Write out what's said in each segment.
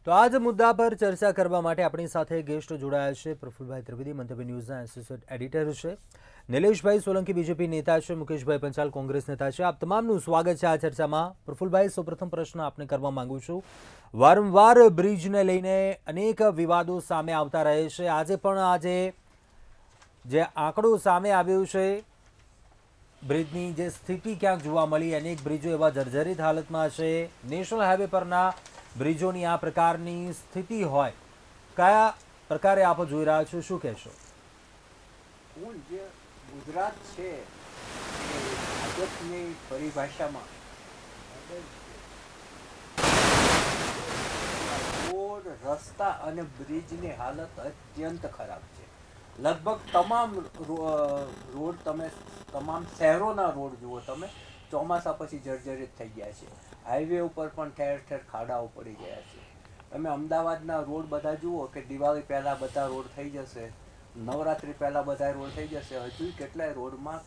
તો આ જ મુદ્દા પર ચર્ચા કરવા માટે આપણી સાથે ગેસ્ટ જોડાયા છે પ્રફુલભાઈ ત્રિવેદી, મંતવ્ય ન્યૂઝના એસોસિએટ એડિટર છે, નિલેશભાઈ સોલંકી બીજેપી નેતા છે, મુકેશભાઈ પંચાલ કોંગ્રેસ નેતા છે. આપ તમામનું સ્વાગત છે આ ચર્ચામાં. પ્રફુલભાઈ, સૌપ્રથમ પ્રશ્ન આપને કરવા માંગુ છું. વારંવાર બ્રિજને લઈને અનેક વિવાદો સામે આવતા રહે છે. આજે પણ જે આંકડો સામે આવ્યો છે, બ્રિજની જે સ્થિતિ ક્યાંક જોવા મળી, અનેક બ્રિજો એવા જર્જરિત હાલતમાં છે. નેશનલ હાઈવે પરના બ્રિજોની આ પ્રકારની સ્થિતિ હોય, કયા પ્રકારે આપ જોઈ રહ્યા છો, શું કહેશો? જે ગુજરાત છે એ ભાજપની પરિભાષામાં રોડ, રસ્તા અને બ્રિજની હાલત અત્યંત ખરાબ છે. લગભગ તમામ રોડ, તમે તમામ શહેરોના રોડ જુઓ, તમે ચોમાસા પછી જર્જરિત થઈ ગયા છે. હાઈવે ઉપર પણ ઠેર ઠેર ખાડાઓ પડી ગયા છે. તમે અમદાવાદના રોડ બધા જુઓ કે દિવાળી પહેલાં બધા રોડ થઈ જશે, નવરાત્રી પહેલાં બધા રોડ થઈ જશે, હજુ કેટલાય રોડમાં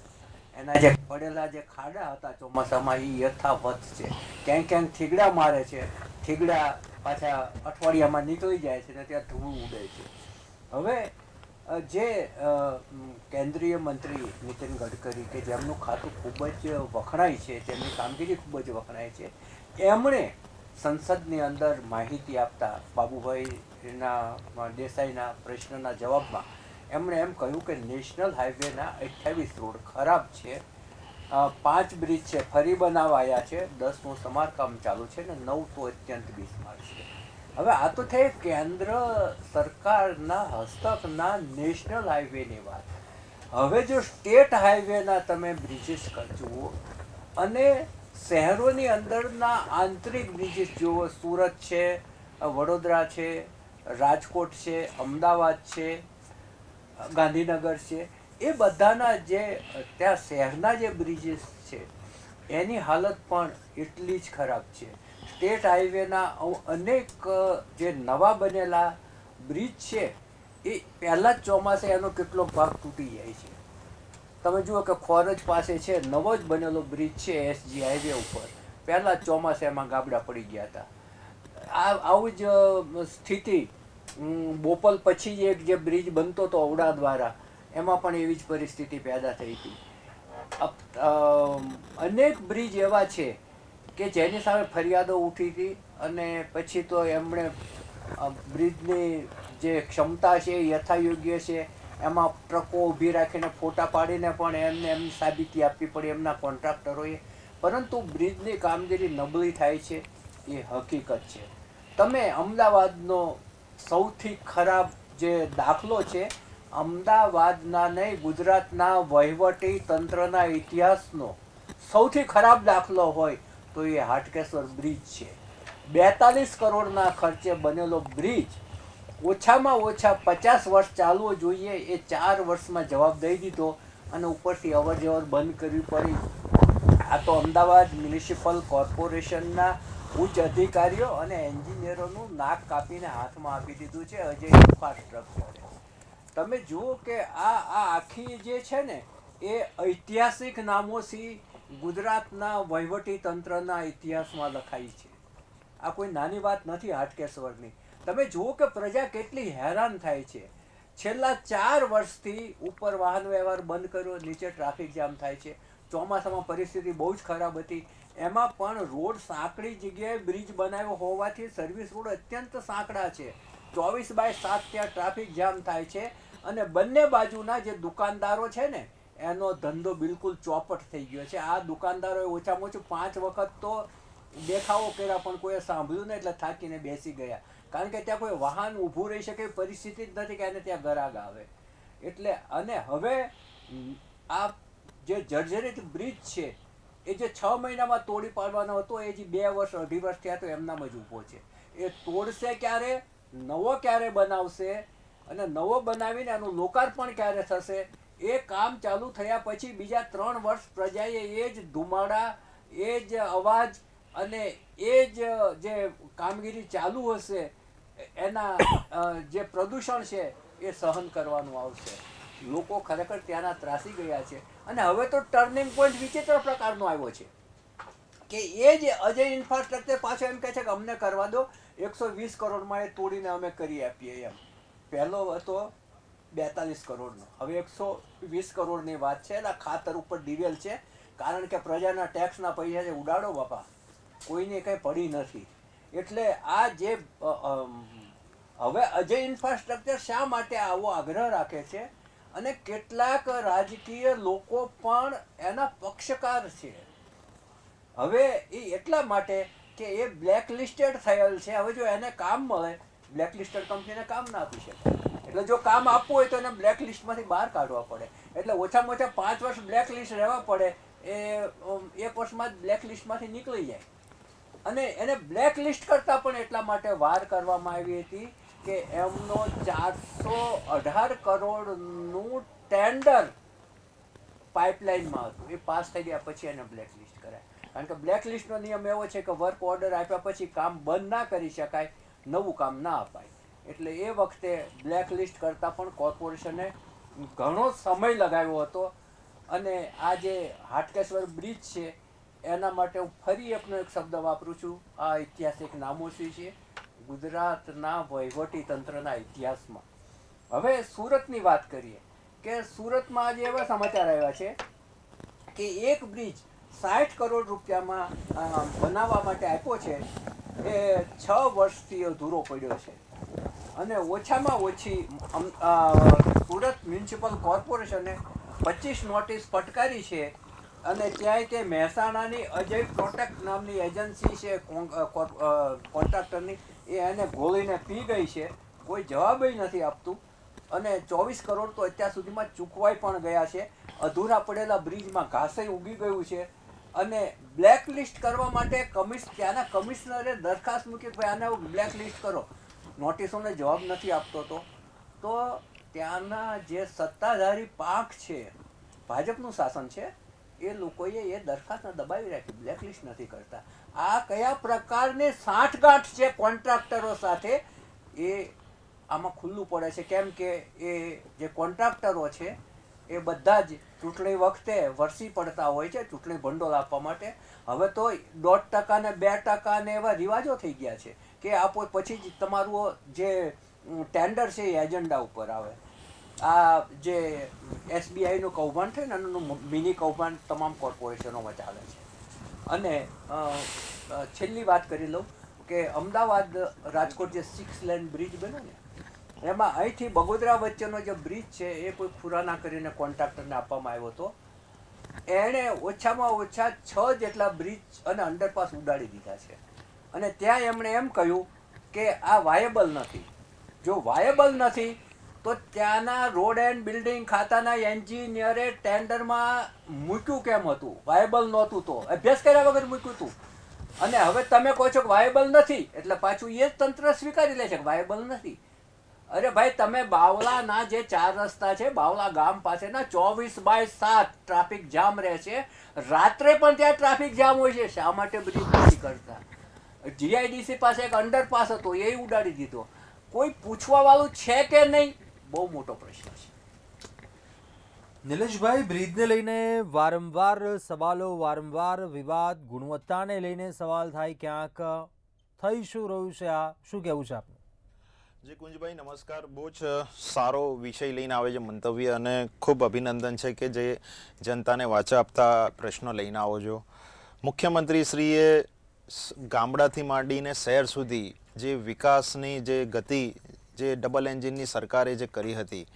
એના જે પડેલા જે ખાડા હતા ચોમાસામાં એ યથાવત છે. ક્યાંક ક્યાંક થીગડા મારે છે, થીગડા પાછા અઠવાડિયામાં નીકળી જાય છે ને ત્યાં ધૂળ ઉડે છે. હવે જે કેન્દ્રીય મંત્રી નીતિન ગડકરી, કે જેમનું ખાતું ખૂબ જ વખણાય છે, જેમની કામગીરી ખૂબ જ વખણાય છે, એમણે સંસદની અંદર માહિતી આપતા બાબુભાઈ દેસાઈના પ્રશ્નના જવાબમાં એમણે એમ કહ્યું કે નેશનલ હાઈવેના 28 રોડ ખરાબ છે, 5 બ્રિજ છે ફરી બનાવાયા છે, 10નું સમારકામ ચાલુ છે ને 9 તો અત્યંત બિસ્માર છે. હવે આ તો થઈ કેન્દ્ર સરકારના હસ્તકના નેશનલ હાઈવેની વાત. હવે જો સ્ટેટ હાઈવેના તમે બ્રિજીસ જુઓ અને શહેરોની અંદરના આંતરિક બ્રિજીસ જુઓ, સુરત છે, વડોદરા છે, રાજકોટ છે, અમદાવાદ છે, ગાંધીનગર છે, એ બધાના જે ત્યાં શહેરના જે બ્રિજીસ છે એની હાલત પણ એટલી જ ખરાબ છે. સ્ટેટ હાઈવેના અનેક જે નવા બનેલા બ્રિજ છે એ પહેલાં જ ચોમાસે એનો કેટલોક ભાગ તૂટી જાય છે. તમે જુઓ કે ખોરજ પાસે છે, નવો જ બનેલો બ્રિજ છે એસજી હાઈવે ઉપર, પહેલાં જ ચોમાસે એમાં ગાબડા પડી ગયા હતા. આવું જ સ્થિતિ બોપલ પછી એક જે બ્રિજ બનતો હતો ઔડા દ્વારા, એમાં પણ એવી જ પરિસ્થિતિ પેદા થઈ હતી. અનેક બ્રિજ એવા છે કે જેની સામે ફરિયાદો ઉઠી હતી અને પછી તો એમણે બ્રિજની જે ક્ષમતા છે એ યથાયોગ્ય છે, એમાં ટ્રકો ઊભી રાખીને ફોટા પાડીને પણ એમની સાબિતી આપવી પડી એમના કોન્ટ્રાક્ટરોએ. પરંતુ બ્રિજની કામગીરી નબળી થાય છે એ હકીકત છે. તમે અમદાવાદનો સૌથી ખરાબ જે દાખલો છે, અમદાવાદના નહીં ગુજરાતના વહીવટી તંત્રના ઇતિહાસનો સૌથી ખરાબ દાખલો હોય તો એ હાટકેશ્વર બ્રિજ છે. 42 કરોડના ખર્ચે બનેલો બ્રિજ ઓછામાં ઓછા 50 વર્ષ ચાલવો જોઈએ, એ 4 વર્ષમાં જવાબ દઈ દીધો અને ઉપરથી અવર જવર બંધ કરવી પડી. આ તો અમદાવાદ મ્યુનિસિપલ કોર્પોરેશનના ઉચ્ચ અધિકારીઓ અને એન્જિનિયરોનું નાક કાપીને હાથમાં આપી દીધું છે અજય ઇન્ફ્રાસ્ટ્રક્ચરે. તમે જુઓ કે આ આખી જે છે ને એ ઐતિહાસિક નામોથી ગુજરાતના વહીવટી તંત્રના ઇતિહાસમાં લખાઈ છે. આ કોઈ નાની વાત નથી હાટકેશ્વરની. તમે જુઓ કે પ્રજા કેટલી હેરાન થાય છે. છેલ્લા 4 વર્ષથી ઉપર વાહન વ્યવહાર બંધ કર્યો, નીચે ટ્રાફિક જામ થાય છે. ચોમાસામાં પરિસ્થિતિ બહુ જ ખરાબ હતી, એમાં પણ રોડ સાંકડી જગ્યાએ બ્રિજ બનાવ્યો હોવાથી સર્વિસ રોડ અત્યંત સાંકડા છે. 24/7 ત્યાં ટ્રાફિક જામ થાય છે અને બંને બાજુના જે દુકાનદારો છે ને એનો ધંધો બિલકુલ ચોપટ થઈ ગયો છે. આ દુકાનદારોએ ઓછામાં ઓછું 5 વખત તો દેખાવો કર્યા પણ કોઈએ સાંભળ્યું નહીં એટલે થાકીને બેસી ગયા, કારણ કે ત્યાં કોઈ વાહન ઊભું રહી શકે એવી પરિસ્થિતિ જ નથી કે એને ત્યાં ગ્રાહક આવે. એટલે અને હવે આ જે જર્જરિત બ્રિજ છે એ જે 6 મહિનામાં તોડી પાડવાનો હતો એ જે 2 વર્ષ 2.5 વર્ષ થયા તો એમનામાં જ ઊભો છે. એ તોડશે ક્યારે, નવો ક્યારે બનાવશે અને નવો બનાવીને એનું લોકાર્પણ ક્યારે થશે, એ કામ ચાલુ થયા પછી બીજા 3 વર્ષ પ્રજાએ એ જ ધુમાડા, એ જ અવાજ અને એ જ જે કામગીરી ચાલુ હશે એના જે પ્રદૂષણ છે એ સહન કરવાનું આવશે. લોકો ખરેખર ત્યાંના ત્રાસી ગયા છે અને હવે તો ટર્નિંગ પોઈન્ટ વિચિત્ર પ્રકારનો આવ્યો છે કે એ જ અજય ઇન્ફ્રાસ્ટ્રક્ચર પાછો એમ કહે છે કે અમને કરવા દો, 120 કરોડમાં એ તોડીને અમે કરી આપીએ એમ. પહેલો હતો 42 કરોડનો, હવે 120 કરોડની વાત છે. એટલે ખાતર ઉપર દિવેલ છે, કારણ કે પ્રજાના ટેક્સના પૈસા છે, ઉડાડો બાપા, કોઈને કંઈ પડી નથી. એટલે આ જે હવે અજય ઇન્ફ્રાસ્ટ્રક્ચર શા માટે આવો આગ્રહ રાખે છે, અને કેટલાક રાજકીય લોકો પણ એના પક્ષકાર છે. હવે એ એટલા માટે કે એ બ્લેક લિસ્ટેડ થયેલ છે. હવે જો એને કામ મળે, બ્લેક લિસ્ટેડ કંપનીને કામ ના આપી શકે. એટલે જો કામ આપવું હોય તો એને બ્લેક લિસ્ટમાંથી બહાર કાઢવા પડે. એટલે ઓછામાં ઓછા 5 વર્ષ બ્લેક લિસ્ટ રહેવા પડે. એ 1 વર્ષમાં જ બ્લેક લિસ્ટમાંથી નીકળી જાય. અને એને બ્લેક લિસ્ટ કરતાં પણ એટલા માટે વાર કરવામાં આવી હતી કે એમનો 418 કરોડનું ટેન્ડર પાઇપલાઇનમાં હતું, એ પાસ થઈ ગયા પછી એને બ્લેક લિસ્ટ કરાય. કારણ કે બ્લેક લિસ્ટનો નિયમ એવો છે કે વર્ક ઓર્ડર આપ્યા પછી કામ બંધ ના કરી શકાય, નવું કામ ના અપાય. એટલે એ વખતે બ્લેક લિસ્ટ કરતાં પણ કોર્પોરેશને ઘણો સમય લગાવ્યો હતો. અને આ જે હાટકેશ્વર બ્રિજ છે એના માટે હું ફરી એકનો એક શબ્દ વાપરું છું. આ ઐતિહાસિક નામોશી છે ગુજરાતના વહીવટી તંત્રના ઇતિહાસમાં. હવે સુરતની વાત કરીએ કે સુરતમાં આજે એવા સમાચાર આવ્યા છે કે એક બ્રિજ 60 કરોડ રૂપિયામાં બનાવવા માટે આપ્યો છે, એ 6 વર્ષથી અધૂરો પડ્યો છે. અને ઓછામાં ઓછી સુરત મ્યુનિસિપલ કોર્પોરેશને 25 નોટિસ ફટકારી છે. અને ત્યાંય તે મહેસાણાની અજય પ્રોટેક્ટ નામની એજન્સી છે કોન્ટ્રાક્ટરની, એ એને ગોળીને પી ગઈ છે, કોઈ જવાબ નથી આપતું. અને 24 કરોડ તો અત્યાર સુધીમાં ચૂકવાઈ પણ ગયા છે. અધૂરા પડેલા બ્રિજમાં ઘાસે ઉગી ગયું છે. અને બ્લેક લિસ્ટ કરવા માટે ત્યાંના કમિશનરે દરખાસ્ત મૂકી, ભાઈ આને બ્લેક લિસ્ટ કરો. નોટિસોને જવાબ નથી આપતો તો ત્યાંના જે સત્તાધારી પાંખ છે, ભાજપનું શાસન છે, એ લોકોએ એ દરખાસ્તને દબાવી રાખી, બ્લેક લિસ્ટ નથી કરતા. આ કયા પ્રકારની સાંઠગાંઠ છે કોન્ટ્રાક્ટરો સાથે, એ આમાં ખુલ્લું પડે છે. કેમ કે એ જે કોન્ટ્રાક્ટરો છે એ બધા જ ચૂંટણી વખતે વરસી પડતા હોય છે ચૂંટણી ભંડોળ આપવા માટે. હવે તો 1.5% ને 2% ને એવા રિવાજો થઈ ગયા છે કે આપો પછી જ તમારું જે ટેન્ડર છે એ એજન્ડા ઉપર આવે. આ જે SBIનું કૌભાંડ થયું ને એનું મિની કૌભાંડ તમામ કોર્પોરેશનોમાં ચાલે છે. અને છેલ્લી વાત કરી લઉં કે અમદાવાદ રાજકોટ જે 6 લેન બ્રિજ બન્યો ને, એમાં અહીંથી બગોદરા વચ્ચેનો જે બ્રિજ છે એ કોઈ ખુરાના કરીને કોન્ટ્રાક્ટરને આપવામાં આવ્યો હતો. એણે ઓછામાં ઓછા 6 જેટલા બ્રિજ અને અંડરપાસ ઉડાડી દીધા છે. અને ત્યાં એમણે એમ કહ્યું કે આ વાયેબલ નથી. જો વાયેબલ નથી તો ત્યાંના રોડ એન્ડ બિલ્ડિંગ ખાતાના એન્જિનિયરે ટેન્ડરમાં મૂક્યું કેમ હતું? વાયેબલ નહોતું તો અભ્યાસ કર્યા વગર મૂક્યું હતું. અને હવે તમે કહો છો કે વાયેબલ નથી, એટલે પાછું એ જ તંત્ર સ્વીકારી લે છે કે વાયેબલ નથી. અરે ભાઈ, તમે બાવલાના જે 4 રસ્તા છે, બાવલા ગામ પાસેના 24/7 ટ્રાફિક જામ રહે છે. રાત્રે પણ ત્યાં ટ્રાફિક જામ હોય છે. શા માટે બ્રિજ નથી કરતા? GIDC પાસે એક અંડરપાસ હતો, એ ઉડાડી દીધો. કોઈ પૂછવા વાળું છે કે નહીં? બહુ મોટો પ્રશ્ન છે. નિલેશભાઈ, બ્રિજને લઈને વારંવાર સવાલો, વારંવાર વિવાદ, ગુણવત્તાને લઈને સવાલ થાય, ક્યાંક થઈ શું રહ્યું છે? આ શું કહેવું છે આપનું? જી કુંજભાઈ, નમસ્કાર. બહુ જ સારો વિષય લઈને આવે છે મંતવ્ય, અને ખૂબ અભિનંદન છે કે જે જનતાને વાચા આપતા પ્રશ્નો લઈને આવો છો. મુખ્યમંત્રીશ્રીએ ગામડાથી માંડીને શહેર સુધી જે વિકાસની જે ગતિ જે ડબલ એન્જિનની સરકારે જે કરી હતી,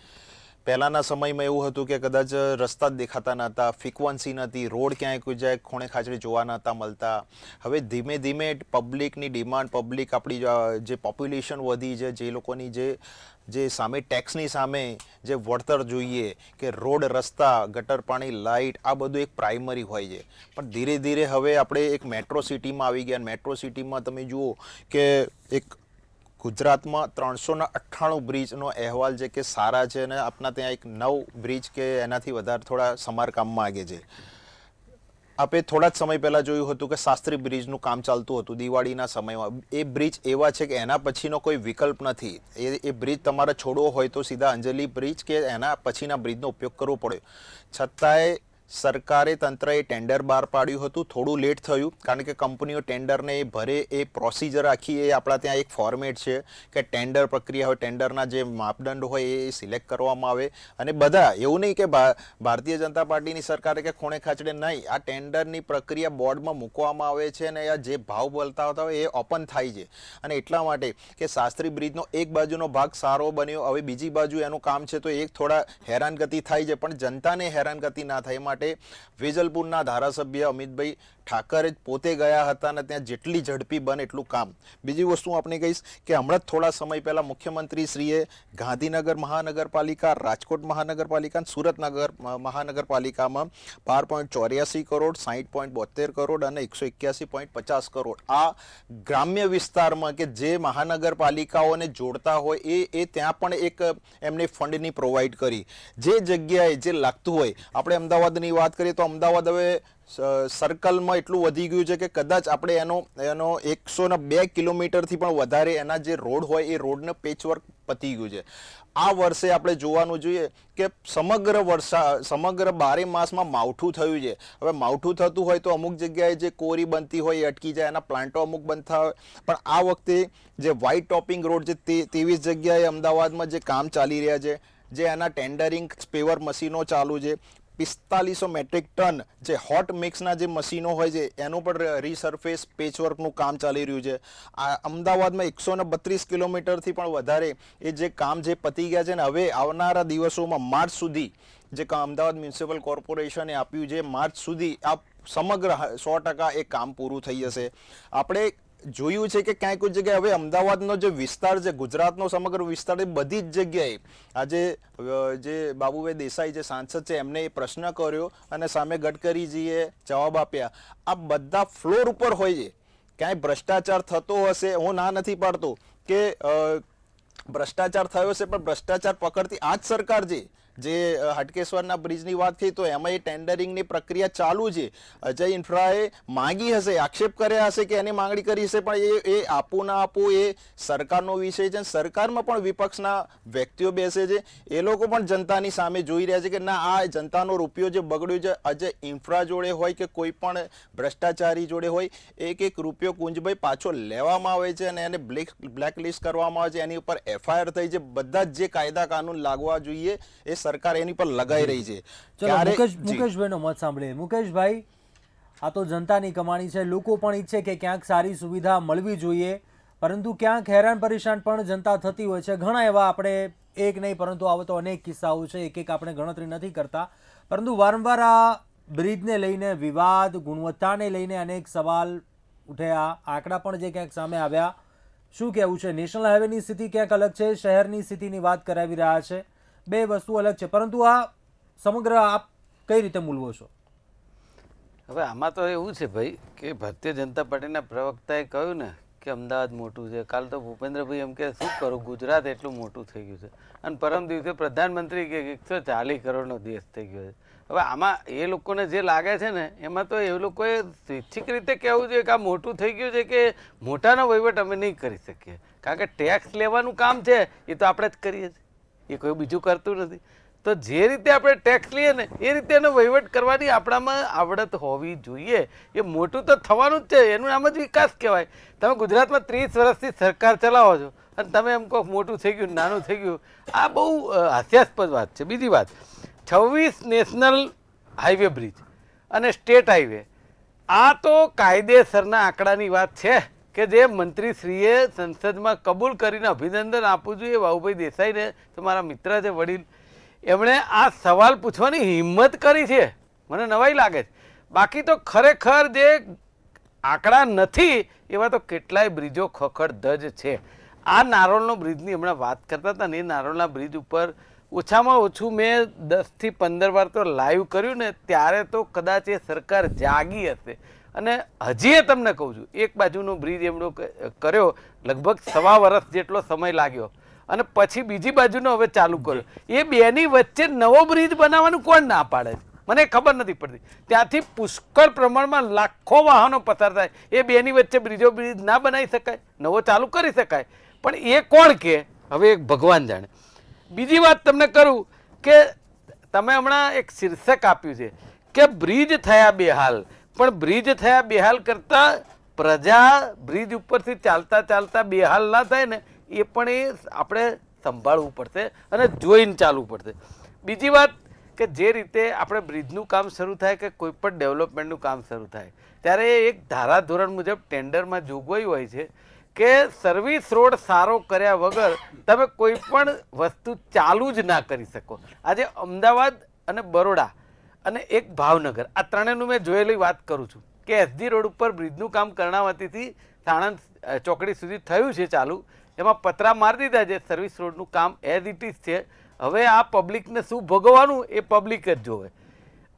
પહેલાંના સમયમાં એવું હતું કે કદાચ રસ્તા જ દેખાતા નહોતા, ફ્રિકવન્સી નહોતી, રોડ ક્યાંય કોઈ જાય ખૂણે ખાંચરે જોવા નહોતા મળતા. હવે ધીમે ધીમે પબ્લિકની ડિમાન્ડ, પબ્લિક આપણી જે પોપ્યુલેશન વધી છે, જે લોકોની જે સામે ટેક્સની સામે જે વળતર જોઈએ કે રોડ, રસ્તા, ગટર પાણી, લાઇટ, આ બધું એક પ્રાઇમરી હોય છે. પણ ધીરે ધીરે હવે આપણે એક મેટ્રો સિટીમાં આવી ગયા. મેટ્રો સિટીમાં તમે જુઓ કે એક ગુજરાતમાં 398 બ્રિજનો અહેવાલ છે કે સારા છે, અને આપણા ત્યાં એક 9 બ્રિજ કે એનાથી વધારે થોડા સમારકામમાં આગે છે. આપણે થોડા જ સમય પહેલાં જોયું હતું કે શાસ્ત્રી બ્રિજનું કામ ચાલતું હતું દિવાળીના સમયમાં. એ બ્રિજ એવા છે કે એના પછીનો કોઈ વિકલ્પ નથી. એ બ્રિજ તમારે છોડવો હોય તો સીધા અંજલી બ્રિજ કે એના પછીના બ્રિજનો ઉપયોગ કરવો પડે. છતાંય સરકારે તંત્રએ ટેન્ડર બહાર પાડ્યું હતું, થોડું લેટ થયું કારણ કે કંપનીઓ ટેન્ડરને એ ભરે એ પ્રોસિજર આખી એ આપણા ત્યાં એક ફોર્મેટ છે કે ટેન્ડર પ્રક્રિયા હોય, ટેન્ડરના જે માપદંડ હોય એ સિલેક્ટ કરવામાં આવે અને બધા એવું નહીં કે ભારતીય જનતા પાર્ટીની સરકારે કે ખૂણે ખાચડે નહીં, આ ટેન્ડરની પ્રક્રિયા બોર્ડમાં મૂકવામાં આવે છે અને આ જે ભાવ બોલતા હતા હોય એ ઓપન થાય છે. અને એટલા માટે કે શાસ્ત્રી બ્રિજનો એક બાજુનો ભાગ સારો બન્યો, હવે બીજી બાજુ એનું કામ છે તો એક થોડા હેરાનગતિ થાય છે, પણ જનતાને હેરાનગતિ ના થાય માટે વેજલપુરના ધારાસભ્ય અમિતભાઈ ઠાકરે પોતે ગયા હતા અને ત્યાં જેટલી ઝડપી બને એટલું કામ. બીજી વસ્તુ આપણે કહીશ કે હમણાં જ થોડા સમય પહેલા મુખ્યમંત્રી શ્રીએ ગાંધીનગર મહાનગરપાલિકા, રાજકોટ મહાનગરપાલિકા અને સુરત મહાનગરપાલિકામાં 12.84 કરોડ, 60.72 કરોડ અને 181.50 કરોડ આ ગ્રામ્ય વિસ્તારમાં કે જે મહાનગરપાલિકાઓને જોડતા હોય એ ત્યાં પણ એક એમને ફંડની પ્રોવાઈડ કરી. જે જગ્યાએ જે લાગતું હોય, આપણે અમદાવાદની વાત કરીએ તો અમદાવાદ હવે સર્કલમાં એટલું વધી ગયું છે કે કદાચ આપણે એનો 102 કિલોમીટરથી પણ વધારે એના જે રોડ હોય એ રોડને પેચવર્ક પતી ગયું છે. આ વર્ષે આપણે જોવાનું જોઈએ કે સમગ્ર 12 માસમાં માવઠું થયું છે. હવે માવઠું થતું હોય તો અમુક જગ્યાએ જે કોરી બનતી હોય એ અટકી જાય, એના પ્લાન્ટો અમુક બનતા હોય, પણ આ વખતે જે વ્હાઇટ ટોપિંગ રોડ છે 23 જગ્યાએ અમદાવાદમાં જે કામ ચાલી રહ્યા છે, જે એના ટેન્ડરિંગ સ્પેવર મશીનો ચાલુ છે, 4500 મેટ્રિક ટન જે હોટ મિક્સના જે મશીનો હોય છે એનું પણ રીસર્ફેસ પેચવર્કનું કામ ચાલી રહ્યું છે. આ અમદાવાદમાં 132 કિલોમીટરથી પણ વધારે એ જે કામ જે પતી ગયા છે ને હવે આવનારા દિવસોમાં માર્ચ સુધી જે અમદાવાદ મ્યુનિસિપલ કોર્પોરેશને આપ્યું છે, માર્ચ સુધી આ સમગ્ર 100% એ કામ પૂરું થઈ જશે. આપણે જોયું છે કે ક્યાંય કોઈ જગ્યાએ હવે અમદાવાદનો જે વિસ્તાર છે, ગુજરાતનો સમગ્ર વિસ્તાર, એ બધી જ જગ્યાએ આજે જે બાબુભાઈ દેસાઈ જે સાંસદ છે એમને એ પ્રશ્ન કર્યો અને સામે ગડકરીજીએ જવાબ આપ્યા. આ બધા ફ્લોર ઉપર હોય છે. ક્યાંય ભ્રષ્ટાચાર થતો હશે, હું ના નથી પાડતો કે ભ્રષ્ટાચાર થયો છે, પણ ભ્રષ્ટાચાર પકડતી આ જ સરકાર છે. જે હાટકેશ્વરના બ્રિજની વાત થઈ તો એમાં એ ટેન્ડરિંગની પ્રક્રિયા ચાલુ છે. અજય ઇન્ફ્રાએ માંગી હશે, આક્ષેપ કર્યા હશે કે એની માંગણી કરી હશે, પણ એ આપવું ના આપવું એ સરકારનો વિષય છે. સરકારમાં પણ વિપક્ષના વ્યક્તિઓ બેસે છે, એ લોકો પણ જનતાની સામે જોઈ રહ્યા છે કે ના આ જનતાનો રૂપિયો જે બગડ્યો છે, અજય ઇન્ફ્રા જોડે હોય કે કોઈ પણ ભ્રષ્ટાચારી જોડે હોય, એક રૂપિયો કુંજભાઈ પાછો લેવામાં આવે છે અને એને બ્લેકલિસ્ટ કરવામાં આવે છે, એની ઉપર FIR થઈ છે. બધા જ જે કાયદા કાનૂન લાગવા જોઈએ એ સરકાર એની પર લગાઈ રહી છે. ચલો મુકેશભાઈનો મત સાંભળીએ. મુકેશભાઈ, આ તો જનતાની કમાણી છે, લોકો પણ ઈચ્છે કે ક્યાંક સારી સુવિધા મળવી જોઈએ, પરંતુ ક્યાંક હેરાન પરેશાન પણ જનતા થતી હોય છે. ઘણા એવા આપણે એક નહીં પરંતુ આવા તો અનેક કિસ્સાઓ છે, એક આપણે ગણતરી નથી કરતા, પરંતુ વારંવાર આ બ્રિજને લઈને વિવાદ, ગુણવત્તાને લઈને અનેક સવાલ ઉઠ્યા, આંકડા પણ જે ક્યાંક સામે આવ્યા. શું કહેવું છે? નેશનલ હાઈવેની સ્થિતિ ક્યાંક અલગ છે, શહેરની સ્થિતિની વાત કરાવી રહ્યા છે, બે વસ્તુ અલગ છે, પરંતુ આ સમગ્ર આપ કઈ રીતે મૂલવો છો? હવે આમાં તો એવું છે ભાઈ કે ભારતીય જનતા પાર્ટીના પ્રવક્તાએ કહ્યું ને કે અમદાવાદ મોટું છે. કાલ તો ભૂપેન્દ્રભાઈ એમ કે શું કરું, ગુજરાત એટલું મોટું થઈ ગયું છે, અને પરમ દિવસે પ્રધાનમંત્રી કે 140 કરોડનો દેશ થઈ ગયો છે. હવે આમાં એ લોકોને જે લાગે છે ને એમાં તો એ લોકોએ સ્વૈચ્છિક રીતે કહેવું જોઈએ કે આ મોટું થઈ ગયું છે કે મોટાનો વહીવટ અમે નહીં કરી શકીએ, કારણ કે ટેક્સ લેવાનું કામ છે એ તો આપણે જ કરીએ છીએ, એ કોઈ બીજું કરતું નથી. તો જે રીતે આપણે ટેક્સ લઈએ ને એ રીતે એનો વહીવટ કરવાની આપણામાં આવડત હોવી જોઈએ. એ મોટું તો થવાનું જ છે, એનું નામ જ વિકાસ કહેવાય. તમે ગુજરાતમાં 30 વર્ષથી સરકાર ચલાવો છો અને તમે એમ કહો મોટું થઈ ગયું, નાનું થઈ ગયું, આ બહુ હાસ્યાસ્પદ વાત છે. બીજી વાત, 26 નેશનલ હાઈવે બ્રિજ અને સ્ટેટ હાઈવે, આ તો કાયદેસરના આંકડાની વાત છે કે જે મંત્રીશ્રીએ સંસદમાં કબૂલ કરીને અભિનંદન આપવું જોઈએ બાબુભાઈ દેસાઈને, તો મારા મિત્ર છે, વડીલ, એમણે આ સવાલ પૂછવાની હિંમત કરી છે, મને નવાઈ લાગે છે. બાકી તો ખરેખર જે આંકડા નથી એવા તો કેટલાય બ્રિજો ખખડધજ છે. આ નારોલનો બ્રિજની હમણાં વાત કરતા હતા ને, એ નારોલના બ્રિજ ઉપર ઓછામાં ઓછું મેં 10 થી 15 વાર તો લાઈવ કર્યું ને, ત્યારે તો કદાચ એ સરકાર જાગી હશે. અને હજી એ તમને કહું છું, એક બાજુનો બ્રિજ એમનો કર્યો લગભગ 1.25 વર્ષ જેટલો સમય લાગ્યો, અને પછી બીજી બાજુનો હવે ચાલુ કર્યો. એ બેની વચ્ચે નવો બ્રિજ બનાવવાનું કોણ ના પાડે છે મને ખબર નથી પડતી. ત્યાંથી પુષ્કળ પ્રમાણમાં લાખો વાહનો પસાર થાય, એ બેની વચ્ચે બ્રિજ ના બનાવી શકાય, નવો ચાલુ કરી શકાય, પણ એ કોણ કે હવે એક ભગવાન જાણે. બીજી વાત તમને કરું કે તમે હમણાં એક શીર્ષક આપ્યું છે કે બ્રિજ થયા બેહાલ, પણ બ્રિજ થયા બેહાલ કરતા પ્રજા બ્રિજ ઉપરથી ચાલતા ચાલતા બેહાલ ના થાય ને એ પણ એ આપણે સંભાળવું પડશે અને જોઈને ચાલવું પડશે. બીજી વાત કે જે રીતે આપણે બ્રિજનું કામ શરૂ થાય કે કોઈ પણ ડેવલપમેન્ટનું કામ શરૂ થાય ત્યારે એક ધારાધોરણ મુજબ ટેન્ડરમાં જોગવાઈ હોય છે કે સર્વિસ રોડ સારો કર્યા વગર તમે કોઈ પણ વસ્તુ ચાલુ જ ના કરી શકો. આજે અમદાવાદ અને બરોડા અને એક ભાવનગર આ ત્રણેયનું મેં જોયેલી વાત કરું છું કે એસજી રોડ ઉપર બ્રિજનું કામ કર્ણાવતીથી સાણંદ ચોકડી સુધી થયું છે ચાલુ, એમાં પતરા મારી દીધા છે, સર્વિસ રોડનું કામ એઝ ઇટ ઇઝ છે. હવે આ પબ્લિકને શું ભોગવવાનું એ પબ્લિક જ જોવે.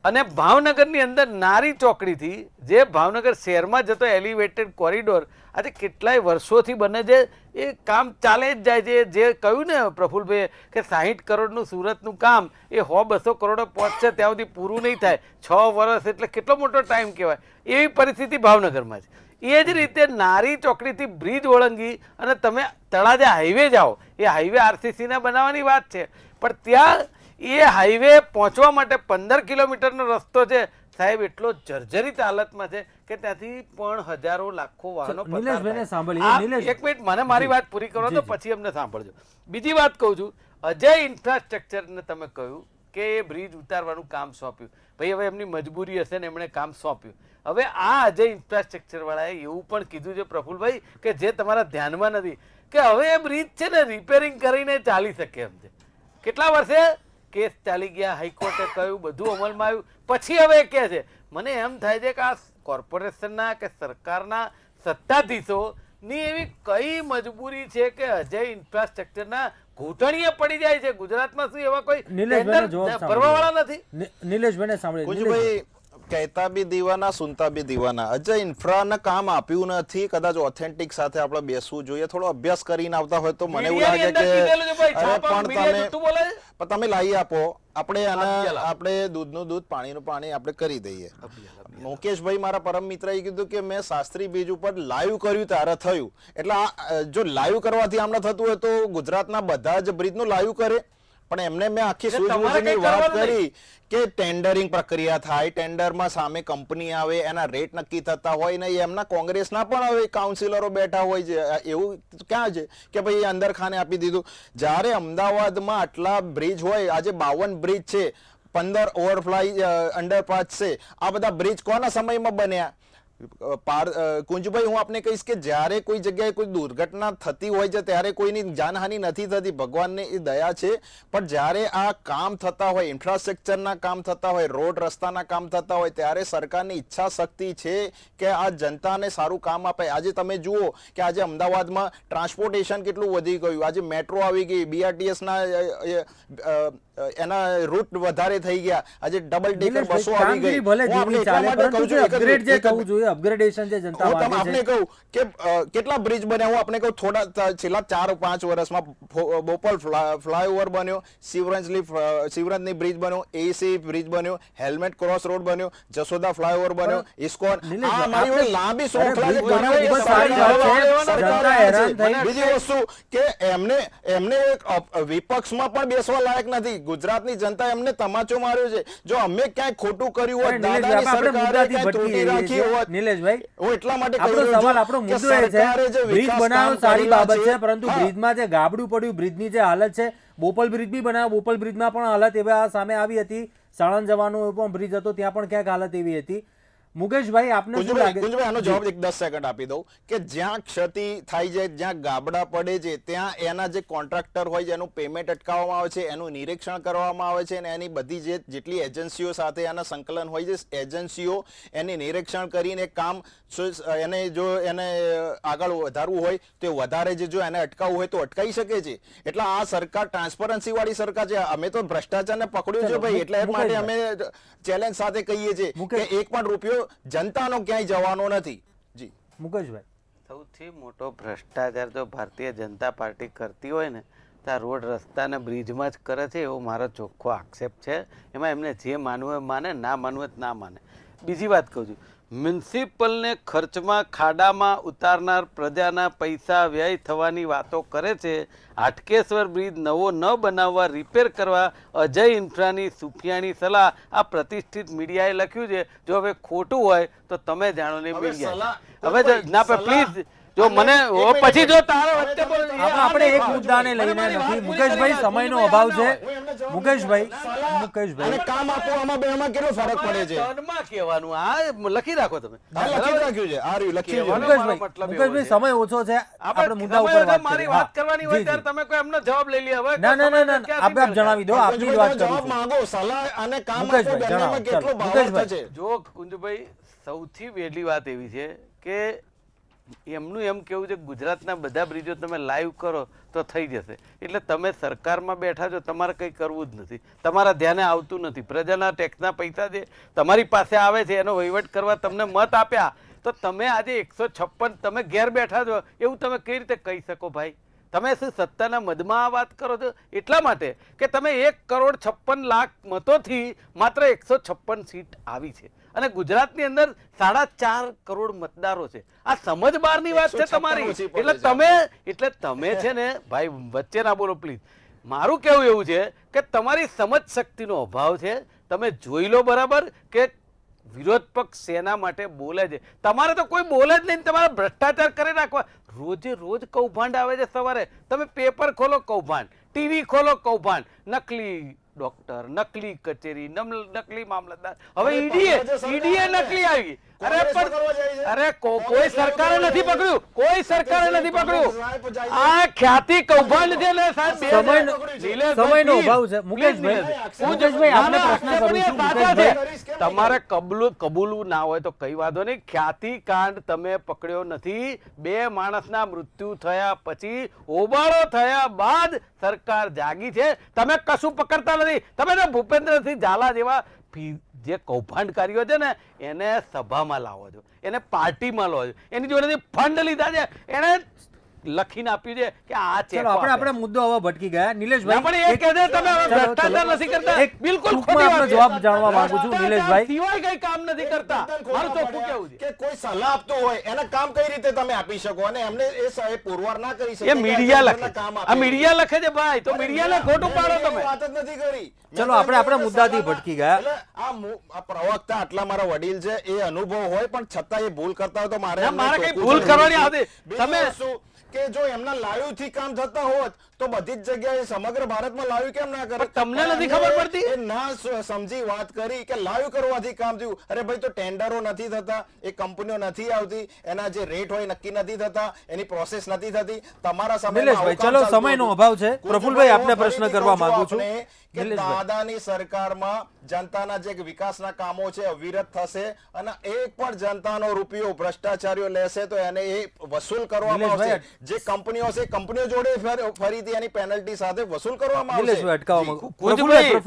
અને ભાવનગરની અંદર નારી ચોકડીથી જે ભાવનગર શહેરમાં જતો એલિવેટેડ કોરિડોર આજે કેટલાય વર્ષોથી બને છે, એ કામ ચાલે જ જાય છે. જે કહ્યું ને પ્રફુલભાઈ કે 60 કરોડનું સુરતનું કામ એ 100-200 કરોડ પહોંચશે ત્યાં સુધી પૂરું નહીં થાય, 6 વર્ષ એટલે કેટલો મોટો ટાઈમ કહેવાય. એવી પરિસ્થિતિ ભાવનગરમાં છે. એ જ રીતે નારી ચોકડીથી બ્રિજ ઓળંગી અને તમે તળાજા હાઈવે જાઓ, એ હાઈવે આરસીસીના બનાવવાની વાત છે, પણ ત્યાં એ હાઈવે પહોંચવા માટે 15 કિલોમીટરનો રસ્તો છે સાહેબ, એટલો જર્જરિત હાલતમાં છે કે ત્યાંથી પણ હજારો લાખો વાહનો પસાર નિલેશભાઈને થાય. સાંભળીએ. આ નિલેશ- એક મિનિટ મને મારી વાત પૂરી કરો તો પછી અમને સાંભળજો. બીજી વાત કહું છું, અજય ઇન્ફ્રાસ્ટ્રક્ચરને તમે કહ્યું કે એ બ્રિજ ઉતારવાનું કામ સોંપ્યું. ભાઈ હવે એમની મજબૂરી હશે ને એમણે કામ સોંપ્યું. હવે આ અજય ઇન્ફ્રાસ્ટ્રક્ચર વાળાએ એવું પણ કીધું છે પ્રફુલભાઈ કે જે તમારા ધ્યાનમાં નથી કે હવે એ બ્રિજ છે ને રિપેરિંગ કરીને ચાલી શકે એમ છે. કેટલા વર્ષે કેસ ચાલી ગયા, હાઈકોર્ટે કહ્યું, બધું અમલમાં આવ્યું, પછી હવે કહે છે. મને એમ થાય છે કે આ કોર્પોરેશનના કે સરકારના સત્તાધીશોની એવી કઈ મજબૂરી છે કે અજય ઇન્ફ્રાસ્ટ્રક્ચરના ઘૂંટણીએ પડી જાય છે. ગુજરાતમાં શું એવા કોઈ નિલેશભાઈને જવાબ ટેન્ડર ભરવાવાળા નથી? નિલેશભાઈને સાંભળીએ. કુંજભાઈ કહેતા બી દીવાના સુનતા બી દીવાના. અજય ઇન્ફ્રાને કામ આપ્યું નથી. કદાચ ઓથેન્ટિક સાથે આપણે બેસવું જોઈએ, થોડો અભ્યાસ કરીને આવતા હોય તો મને એવું લાગે કે અરે પણ તમે લાવી આપો, આપણે દૂધનું દૂધ પાણીનું પાણી આપણે કરી દઈએ. મુકેશભાઈ મારા પરમ મિત્રએ કીધું કે મેં શાસ્ત્રી બીજ ઉપર લાઈવ કર્યું ત્યારે થયું. એટલે જો લાઈવ કરવાથી આમને થતું હોય તો ગુજરાતના બધા જ બ્રિજનું લાઈવ કરે. પણ એમને મેં આખી સૂઝબૂઝની વાત કરી કે ટેન્ડરિંગ પ્રક્રિયા થાય, ટેન્ડરમાં સામે કંપની આવે, એના રેટ નક્કી થતા હોય ને એમના કોંગ્રેસના પણ હવે કાઉન્સિલરો બેઠા હોય છે. એવું ક્યાં છે કે ભાઈ અંદર ખાને આપી દીધું. જ્યારે અમદાવાદમાં આટલા બ્રિજ હોય, આજે 52 બ્રિજ છે, 15 ઓવરફ્લાય અંડરપાસ છે, આ બધા બ્રિજ કોના સમયમાં બન્યા? કુંજભાઈ હું આપને કહીશ કે જ્યારે કોઈ જગ્યાએ કોઈ દુર્ઘટના થતી હોય છે ત્યારે કોઈની જાનહાનિ નથી થતી, ભગવાનની એ દયા છે. પણ જ્યારે આ કામ થતા હોય, ઇન્ફ્રાસ્ટ્રક્ચરના કામ થતા હોય, રોડ રસ્તાના કામ થતા હોય, ત્યારે સરકારની ઈચ્છા શક્તિ છે કે આ જનતાને સારું કામ આપે. આજે તમે જુઓ કે આજે અમદાવાદમાં ટ્રાન્સપોર્ટેશન કેટલું વધી ગયું. આજે મેટ્રો આવી ગઈ, બીઆરટીએસના એના રૂટ વધારે થઈ ગયા, આજે ડબલ ડેકર બસો આવી ગઈ. અપગ્રેડેશન જે જનતા હું માંગે આપને છે. કહું કે કેટલા બ્રિજ બન્યા, હું આપને કહું થોડા છેલ્લા 4-5 વર્ષમાં બોપલ ફ્લાયઓવર બન્યો, શિવરંજની બ્રિજ બન્યો, એસી બ્રિજ બન્યો, હેલ્મેટ ક્રોસ રોડ બન્યો, જસોદા ફ્લાયઓવર બન્યો, ઇસ્કોન. આ મારી લાંબી શૃંખલા છે. બીજી વસ્તુ કે એમને વિપક્ષમાં પણ બેસવા લાયક નથી. ગુજરાતની જનતા એમને તમાચો માર્યો છે. જો અમે ક્યાંય ખોટું કર્યું હોત, દાદાની સરકારે ક્યાંય ત્રુટિ રાખી હોત, નિલેશભાઈ હું એટલા માટે આપણો કહી રહ્યો સવાલ, છું આપણો કે મુદ્દો એ છે સરકારે જે બ્રિજ વિકાસ બનાવવું કામ સારી કરેલા બાબત છે, છે, પરંતુ હા. બ્રિજમાં જે ગાબડું પડ્યું, બ્રિજની જે હાલત છે, બોપલ બ્રિજ બી બનાવ્યો, બોપલ બ્રિજમાં પણ હાલત એવા સામે આવી હતી. સાણંદ જવાનો પણ બ્રિજ હતો, ત્યાં પણ ક્યાંક હાલત એવી હતી. મુકેશભાઈ આપને શું લાગે? કુંજભાઈ આનો જવાબ એક 10 સેકન્ડ આપી દઉં કે જ્યાં ક્ષતિ થાય છે, જ્યાં ગાબડા પડે છે, ત્યાં એના જે કોન્ટ્રાક્ટર હોય છે એનું પેમેન્ટ અટકાવવામાં આવે છે, એનું નિરીક્ષણ કરવામાં આવે છે અને એની બધી જેટલી એજન્સીઓ સાથે એના સંકલન હોય છે, એજન્સીઓ એને નિરીક્ષણ કરીને કામ એને આગળ વધારવું હોય તો વધારે છે, જો એને અટકાવવું હોય તો અટકાવી શકે છે. એટલે આ સરકાર ટ્રાન્સપરન્સી વાળી સરકાર છે. અમે તો ભ્રષ્ટાચારને પકડ્યું છે ભાઈ, એટલે માટે અમે ચેલેન્જ સાથે કહીએ છીએ કે એક પણ રૂપિયો જનતાનો ક્યાંય જવાનો નથી. જી મુકેશભાઈ, સૌથી મોટો ભ્રષ્ટાચાર જો ભારતીય જનતા પાર્ટી કરતી હોય ને તો આ રોડ રસ્તાને બ્રિજમાં જ કરે છે, એવો મારો ચોખ્ખો આક્ષેપ છે. એમાં એમને જે માનવું હોય માને, ના માનવું હોય ના માને. બીજી વાત કહું છું, મ્યુનિસિપલને ખર્ચમાં ખાડામાં ઉતારનાર પ્રજાના પૈસા વ્યય થવાની વાતો કરે છે. હાટકેશ્વર બ્રિજ નવો ન બનાવવા, રિપેર કરવા અજય ઇન્ફ્રાની સુફિયાની સલાહ આ પ્રતિષ્ઠિત મીડિયાએ લખ્યું છે. જો હવે ખોટું હોય તો તમે જાણો ને મીડિયા. હવે ના પ્લીઝ જો મને પછી જો તારો વચ્ચે આપણે એક મુદ્દાને લઈને નથી. મુકેશભાઈ, સમયનો અભાવ છે. મુકેશભાઈ કામ આપો, આમાં બેમાં કેટલો ફરક પડે છે? ટર્નમાં કહેવાનું આ લખી રાખો તમે. લખી રાખ્યું છે, આ રહ્યું લખી મુકેશભાઈ, સમય ઓછો છે. આપણે મુદ્દા ઉપર મારી વાત કરવાની હોય ત્યારે તમે કોઈ એમનો જવાબ લઈ લે. હવે ના, આપ જણાવી દો. આપની જ વાત કરું જવાબ છું. માંગો, સલાહ અને કામ આપો, મુકેશભાઈ, બંનેમાં જણાવો. કેટલો મુકેશભાઈ. ભાવ છે? જો કુંજભાઈ, સૌથી વહેલી વાત એવી છે કે એમનું એમ કેવું છે ગુજરાતના બધા બ્રિજો તમે લાઈવ કરો તો થઈ જશે. એટલે તમે સરકારમાં બેઠા છો, તમારે કંઈ કરવું જ નથી, તમારા ધ્યાને આવતું નથી. પ્રજાના ટેક્સના પૈસા જે તમારી પાસે આવે છે એનો વહીવટ કરવા તમને મત આપ્યા, તો તમે આજે 156 તમે ઘેર બેઠા છો એવું તમે કઈ રીતે કહી શકો ભાઈ? તમે શું સત્તાના મદમાં આ વાત કરો છો? એટલા માટે કે તમે 1,56,00,000 મતોથી માત્ર 156 સીટ આવી છે અને ગુજરાતની અંદર 4.5 કરોડ મતદારો છે. આ સમજ બહારની વાત છે તમારી. એટલે તમે છે ને ભાઈ, વચ્ચે ના બોલો પ્લીઝ. મારું કેવું એવું છે કે તમારી સમજ શક્તિનો અભાવ છે. તમે જોઈ લો બરાબર કે વિરોધ પક્ષ સેના માટે બોલે છે. તમારે તો કોઈ બોલે જ નહીં. તમારે ભ્રષ્ટાચાર કરી નાખવા. રોજે રોજ કૌભાંડ આવે છે. સવારે તમે પેપર ખોલો કૌભાંડ, ટીવી ખોલો કૌભાંડ, નકલી ડોક્ટર, નકલી કચેરી, નકલી મામલતદાર, હવે ઈડીએ નકલી આવી. અરે કોઈ સરકારે નથી પકડ્યું, કોઈ સરકારે નથી પકડ્યું. આ ખ્યાતિ કૌભાંડ છે ને સાહેબ. સમયનો અભાવ છે. મુકેશભાઈ, આપને પ્રશ્ન કરું છું. મુકેશભાઈ, તમારે કબૂલવું ના હોય તો કઈ વાંધો નહીં. ખ્યાતિ કાંડ તમે પકડ્યો નથી. 2 માણસના મૃત્યુ થયા પછી, હોબાળો થયા બાદ સરકાર જાગી છે. તમે કશું પકડતા નથી. તમે તો ભૂપેન્દ્રસિંહ ઝાલા જેવા જે કૌભાંડકારીઓ છે ને એને સભામાં લાવો છો, એને પાર્ટીમાં લાવો છો, એની જોડેથી ફંડ લીધા છે, એને લખીને આપ્યું છે કે આ ચેક. ચલો, આપણે મુદ્દો હવે ભટકી ગયા. નિલેશભાઈ, પણ એ કહે છે તમે હવે ભ્રષ્ટાચાર નથી કરતા. બિલકુલ ટૂંકમાં આપનો જવાબ જાણવા માંગુ છું. નિલેશભાઈ, સિવાય કઈ કામ નથી કરતા. મારું ચોખ્ખું કેવું છે કે કોઈ સલાહ આપતો હોય એને કામ કઈ રીતે તમે આપી શકો અને એમને એ પુરવાર ના કરી શકે? એ મીડિયા લખે, આ મીડિયા લખે છે ભાઈ, તો મીડિયાને ખોટું પાડો તમે. વાત જ નથી કરી. ચલો, આપણે મુદ્દાથી ભટકી ગયા. એટલે આ પ્રવક્તા આટલા મારા વડીલ છે, એ અનુભવ હોય પણ છતાં એ ભૂલ કરતા હોય તો મારે કઈ ભૂલ કરવાની આવતી. તમે કે જો એમના લાઈવ થી કામ થતા હોત તો બધી જ જગ્યાએ સમગ્ર ભારતમાં લાઈવ કેમ ના કરે? તમને નથી ખબર પડતી? એ ના સમજી વાત કરી કે લાઈવ કરવાથી કામ થયું. અરે ભાઈ, તો ટેન્ડરો નથી થતા, એ કંપનીઓ નથી આવતી, એના જે રેટ હોય નક્કી નથી થતા, એની પ્રોસેસ નથી થતી. તમારા સમયમાં નિલેશભાઈ, ચલો, સમયનો અભાવ છે. પ્રફુલભાઈ, આપને પ્રશ્ન કરવા માંગુ છું. કે દાદાની સરકારમાં જનતાના જે વિકાસના કામો છે અવિરત થશે અને એક પણ જનતાનો રૂપિયો ભ્રષ્ટાચારીઓ લેશે તો એને એ વસૂલ કરવામાં આવશે. જે કંપનીઓ છે, કંપનીઓ જોડે ફરીથી એની પેનલ્ટી સાથે વસૂલ કરવામાં આવશે.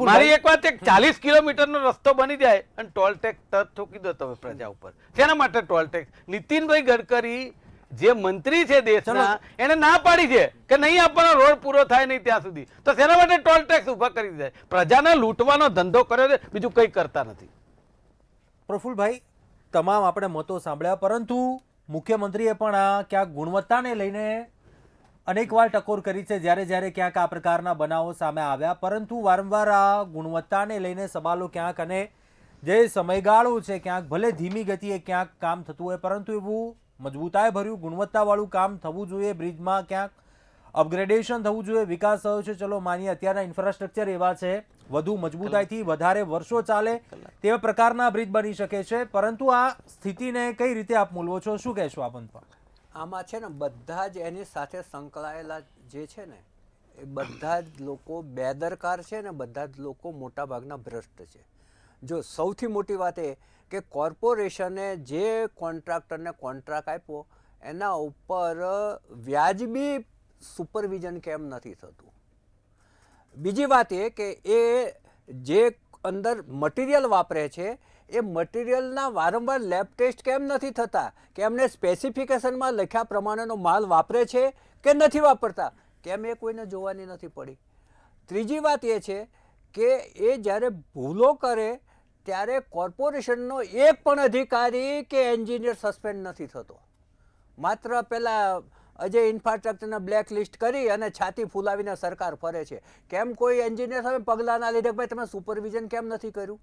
મારી એક વાત, 40 કિલોમીટરનો રસ્તો બની જાય અને ટોલ ટેક્સ ઠોકી દો તમે પ્રજા ઉપર. શેના માટે ટોલ ટેક્સ? નીતિનભાઈ ગડકરી જે મંત્રી છે દેશના, એને ના પાડી છે કે નહીં આપવાનો, રોડ પૂરો થાય નહીં ત્યાં સુધી. તો શેના માટે ટોલ ટેક્સ ઉભા કરી દીધા? પ્રજાને લૂંટવાનો ધંધો કર્યો છે, બીજું કંઈ કરતા નથી. પ્રફુલભાઈ, તમામ આપણે મતો સાંભળ્યા, પરંતુ મુખ્યમંત્રીએ પણ આ ક્યાંક ગુણવત્તાને લઈને અનેકવાર ટકોર કરી છે જ્યારે ક્યાંક આ પ્રકારના બનાવો સામે આવ્યા. પરંતુ વારંવાર આ ગુણવત્તાને લઈને સવાલો ક્યાંક, અને જે સમયગાળો છે ક્યાંક ભલે ધીમી ગતિએ ક્યાંક કામ થતું હોય, પરંતુ એવું મજબૂતાઈ ભર્યું ગુણવત્તાવાળું કામ થવું જોઈએ. બ્રિજમાં ક્યાંક અપગ્રેડેશન થવું જોઈએ, વિકાસ થયો છે. ચલો માનીએ અત્યારના ઇન્ફ્રાસ્ટ્રક્ચર એવા છે, વધુ મજબૂતાઈથી વધારે વર્ષો ચાલે તેવા પ્રકારના બ્રિજ બની શકે છે. પરંતુ આ સ્થિતિને કઈ રીતે આપ મૂલવો છો? શું કહેશો આપ અંતમાં? આમાં છે ને બધા જ એની સાથે સંકળાયેલા જે છે ને એ બધા જ લોકો બેદરકાર છે ને બધા જ લોકો મોટા ભાગના ભ્રષ્ટ છે. જો સૌથી મોટી વાત એ કે કોર્પોરેશને જે કોન્ટ્રાક્ટરને કોન્ટ્રાક્ટ આપ્યો એના ઉપર વ્યાજબી સુપરવિઝન કેમ નથી થતું. બીજી વાત એ કે એ જે અંદર મટીરિયલ વાપરે છે એ મટીરિયલના વારંવાર લેબ ટેસ્ટ કેમ નથી થતા, કે એમને સ્પેસિફિકેશનમાં લખ્યા પ્રમાણેનો માલ વાપરે છે કે નથી વાપરતા, કેમ એ કોઈને જોવાની નથી પડી. ત્રીજી વાત એ છે કે એ જ્યારે ભૂલો કરે ત્યારે કોર્પોરેશનનો એક પણ અધિકારી કે એન્જિનિયર સસ્પેન્ડ નથી થતો. માત્ર પેલા અજય ઇન્ફ્રાસ્ટ્રક્ચરના બ્લેક લિસ્ટ કરી અને છાતી ફૂલાવીને સરકાર ફરે છે. કેમ કોઈ એન્જિનિયર સામે પગલાં ના લીધે? ભાઈ તમે સુપરવિઝન કેમ નથી કર્યું?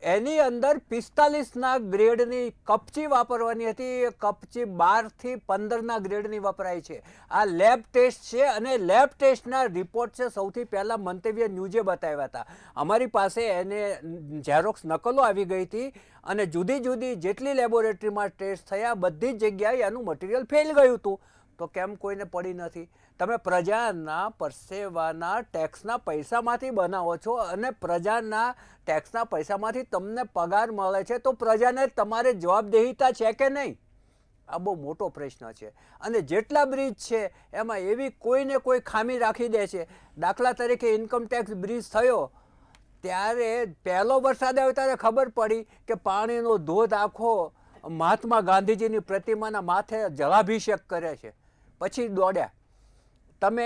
એની અંદર 45ના ગ્રેડની કપચી વાપરવાની હતી, એ કપચી 12 થી 15ના ગ્રેડની વપરાય છે. આ લેબ ટેસ્ટ છે અને લેબ ટેસ્ટના રિપોર્ટ છે સૌથી પહેલાં મંતવ્ય ન્યૂઝે બતાવ્યા હતા. અમારી પાસે એને ઝેરોક્સ નકલો આવી ગઈ હતી અને જુદી જુદી જેટલી લેબોરેટરીમાં ટેસ્ટ થયા બધી જ જગ્યાએ એનું મટીરિયલ ફેલ ગયું હતું. તો કેમ કોઈને પડી નથી? તમે પ્રજાના પરસેવાના ટેક્સના પૈસામાંથી બનાવો છો અને પ્રજાના ટેક્સના પૈસામાંથી તમને પગાર મળે છે, તો પ્રજાને તમારે જવાબદેહીતા છે કે નહીં? આ બહુ મોટો પ્રશ્ન છે. અને જેટલા બ્રિજ છે એમાં એવી કોઈને કોઈ ખામી રાખી દે છે. દાખલા તરીકે ઇન્કમટેક્સ બ્રિજ થયો ત્યારે પહેલો વરસાદ આવ્યો ત્યારે ખબર પડી કે પાણીનો ધોધ આખો મહાત્મા ગાંધીજીની પ્રતિમાના માથે જલાભિષેક કરે છે. પછી દોડ્યા. તમે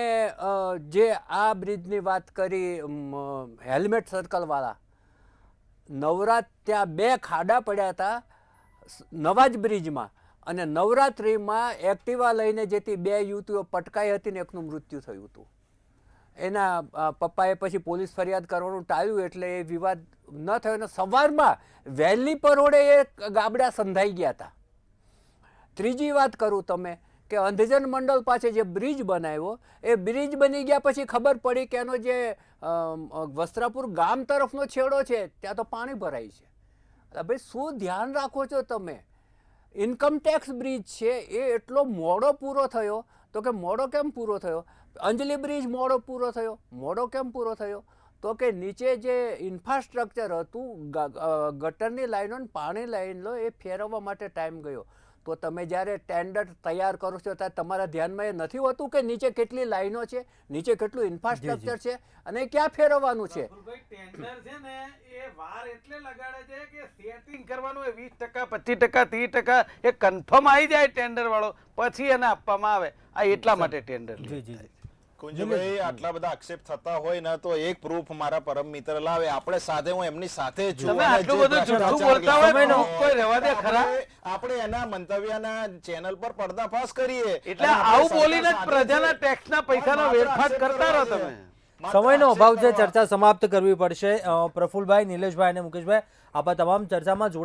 જે આ બ્રિજની વાત કરી હેલ્મેટ સર્કલવાળા, નવરાત ત્યાં 2 ખાડા પડ્યા હતા નવા જ બ્રિજમાં અને નવરાત્રિમાં એક્ટિવા લઈને જતી 2 યુવતીઓ પટકાઈ હતી ને એકનું મૃત્યુ થયું હતું. એના પપ્પાએ પછી પોલીસ ફરિયાદ કરવાનું ટાળ્યું એટલે એ વિવાદ ન થયો અને સવારમાં વહેલી પરોળે એ ગાબડા સંધાઈ ગયા હતા. ત્રીજી વાત કરું તમે કે અંધજન મંડળ પાસે જે બ્રિજ બનાવ્યો, એ બ્રિજ બની ગયા પછી ખબર પડી કે એનો જે વસ્ત્રાપુર ગામ તરફનો છેડો છે ત્યાં તો પાણી ભરાય છે. ભાઈ શું ધ્યાન રાખો છો તમે? ઇન્કમટેક્સ બ્રિજ છે એ એટલો મોડો પૂરો થયો. તો કે મોડો કેમ પૂરો થયો? અંજલી બ્રિજ મોડો પૂરો થયો. મોડો કેમ પૂરો થયો? તો કે નીચે જે ઇન્ફ્રાસ્ટ્રક્ચર હતું, ગટરની લાઈનો ને પાણી લાઈનો, એ ફેરવવા માટે ટાઈમ ગયો. તો તમે જ્યારે ટેન્ડર તૈયાર કરો છો ત્યારે તમારા ધ્યાનમાં એ નથી હોતું કે નીચે કેટલી લાઈનો છે, નીચે કેટલું ઇન્ફ્રાસ્ટ્રક્ચર છે અને ક્યાં ફેરવવાનું છે? ટેન્ડર છે ને એ વાર એટલે લગાડે છે કે સેટિંગ કરવાનું એ 20%, 25%, 30% એ કન્ફર્મ આવી જાય ટેન્ડર વાળો, પછી એને આપવામાં આવે. આ એટલા માટે ટેન્ડર જી જી જી. કુંજભાઈ, આટલા બધા આક્ષેપ થતા હોય ને તો એક પ્રૂફ મારા પરમ મિત્ર લાવે. આપણે સાથે, હું એમની સાથે જ છું. તમે અને આટલું જે બધું જૂઠું ભ્રષ્ટાચાર બોલતા હોય સમયનો તો કોઈ રહેવા દે ખરા? આપણે એના મંતવ્યના ચેનલ પર પર્દાફાશ કરીએ. એટલે અને આપણે આવું સરકાર બોલીને જ સાથે પ્રજાના છે. ટેક્સના પૈસાનો માત્ર વેરફાટ આક્ષેપ કરતા રહો કરવા તમે. છે. માત્ર સમયનો અભાવ છે, આક્ષેપ કરવા. ચર્ચા સમાપ્ત કરવી પડશે. પ્રફુલભાઈ, નિલેશભાઈ અને મુકેશભાઈ, આપણા તમામ ચર્ચામાં